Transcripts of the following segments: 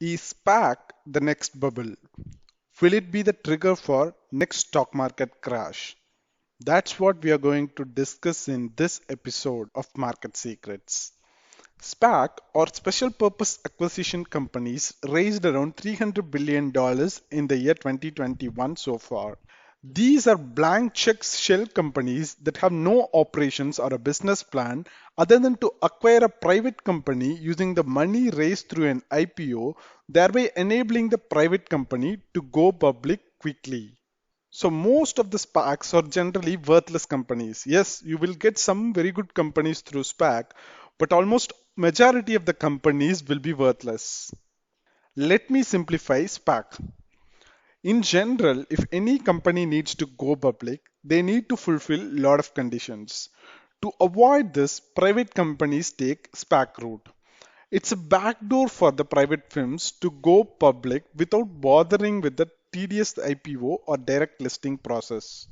Is SPAC the next bubble? Will it be the trigger for next stock market crash? That's what we are going to discuss in this episode of Market Secrets. SPAC or Special Purpose Acquisition Companies raised around $300 billion in the year 2021 so far. These are blank check shell companies that have no operations or a business plan other than to acquire a private company using the money raised through an IPO, thereby enabling the private company to go public quickly. So most of the SPACs are generally worthless companies. Yes, you will get some very good companies through SPAC, but almost majority of the companies will be worthless. Let me simplify SPAC. In general, if any company needs to go public, they need to fulfill a lot of conditions. To avoid this, private companies take SPAC route. It's a backdoor for the private firms to go public without bothering with the tedious IPO or direct listing process.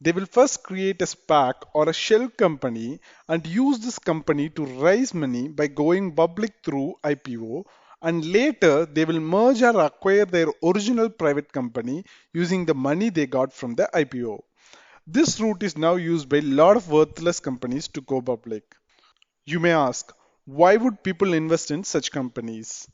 They will first create a SPAC or a shell company and use this company to raise money by going public through IPO, and later they will merge or acquire their original private company using the money they got from the IPO. This route is now used by a lot of worthless companies to go public. You may ask, why would people invest in such companies?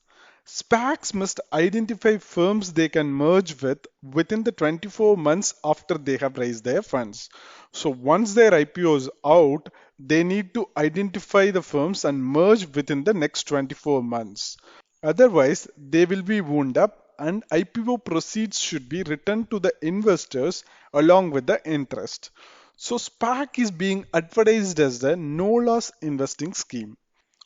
SPACs must identify firms they can merge with within the 24 months after they have raised their funds. So once their IPO is out, they need to identify the firms and merge within the next 24 months. Otherwise, they will be wound up and IPO proceeds should be returned to the investors along with the interest. So SPAC is being advertised as the no loss investing scheme.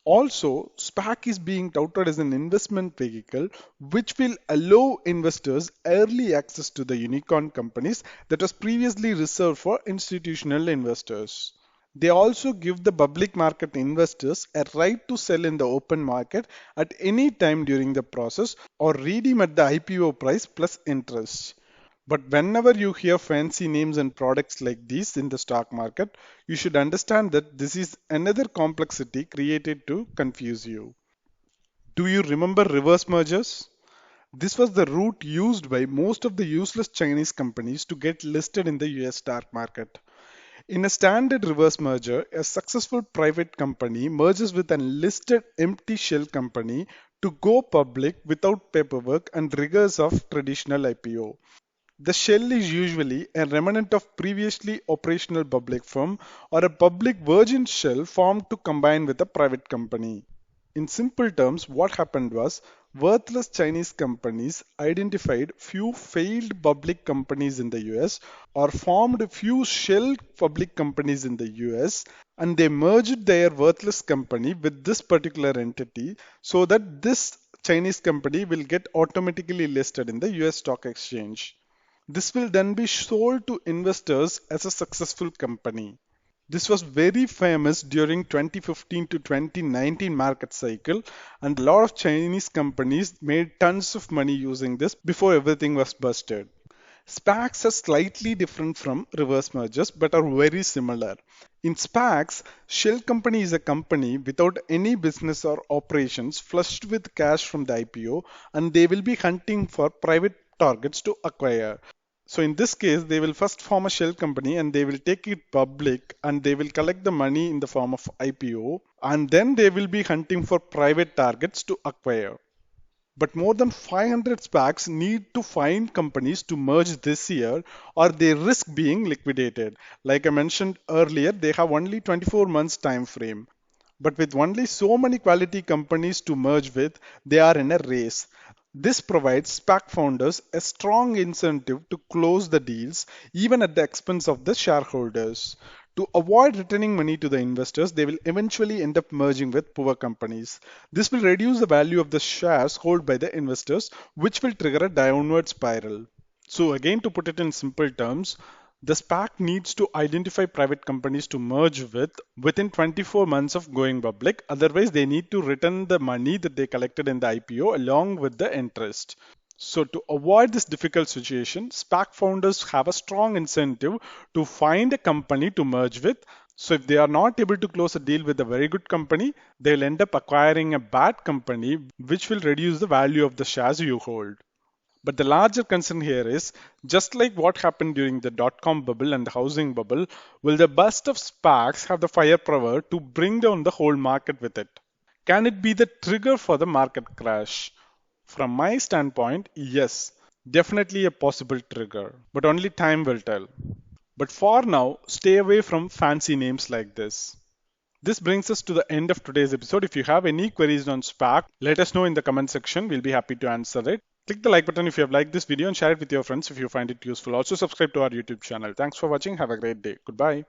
Also, SPAC is being touted as an investment vehicle which will allow investors early access to the unicorn companies that was previously reserved for institutional investors. They also give the public market investors a right to sell in the open market at any time during the process or redeem at the IPO price plus interest. But whenever you hear fancy names and products like these in the stock market, you should understand that this is another complexity created to confuse you. Do you remember reverse mergers? This was the route used by most of the useless Chinese companies to get listed in the US stock market. In a standard reverse merger, a successful private company merges with an listed empty shell company to go public without paperwork and rigors of traditional IPO. The shell is usually a remnant of previously operational public firm or a public virgin shell formed to combine with a private company. In simple terms, what happened was worthless Chinese companies identified few failed public companies in the US or formed few shell public companies in the US, and they merged their worthless company with this particular entity so that this Chinese company will get automatically listed in the US stock exchange. This will then be sold to investors as a successful company. This was very famous during 2015 to 2019 market cycle, and a lot of Chinese companies made tons of money using this before everything was busted. SPACs are slightly different from reverse mergers but are very similar. In SPACs, shell company is a company without any business or operations flushed with cash from the IPO, and they will be hunting for private targets to acquire. So in this case, they will first form a shell company and they will take it public and they will collect the money in the form of IPO, and then they will be hunting for private targets to acquire. But more than 500 SPACs need to find companies to merge this year or they risk being liquidated. Like I mentioned earlier, they have only 24 months time frame. But with only so many quality companies to merge with, they are in a race. This provides SPAC founders a strong incentive to close the deals even at the expense of the shareholders. To avoid returning money to the investors, they will eventually end up merging with poor companies. This will reduce the value of the shares held by the investors, which will trigger a downward spiral. So again, to put it in simple terms, the SPAC needs to identify private companies to merge with within 24 months of going public. Otherwise, they need to return the money that they collected in the IPO along with the interest. So to avoid this difficult situation, SPAC founders have a strong incentive to find a company to merge with. So if they are not able to close a deal with a very good company, they'll end up acquiring a bad company, which will reduce the value of the shares you hold. But the larger concern here is, just like what happened during the dot-com bubble and the housing bubble, will the burst of SPACs have the firepower to bring down the whole market with it? Can it be the trigger for the market crash? From my standpoint, yes, definitely a possible trigger, but only time will tell. But for now, stay away from fancy names like this. This brings us to the end of today's episode. If you have any queries on SPAC, let us know in the comment section. We'll be happy to answer it. Click the like button if you have liked this video and share it with your friends if you find it useful. Also subscribe to our YouTube channel. Thanks for watching. Have a great day. Goodbye.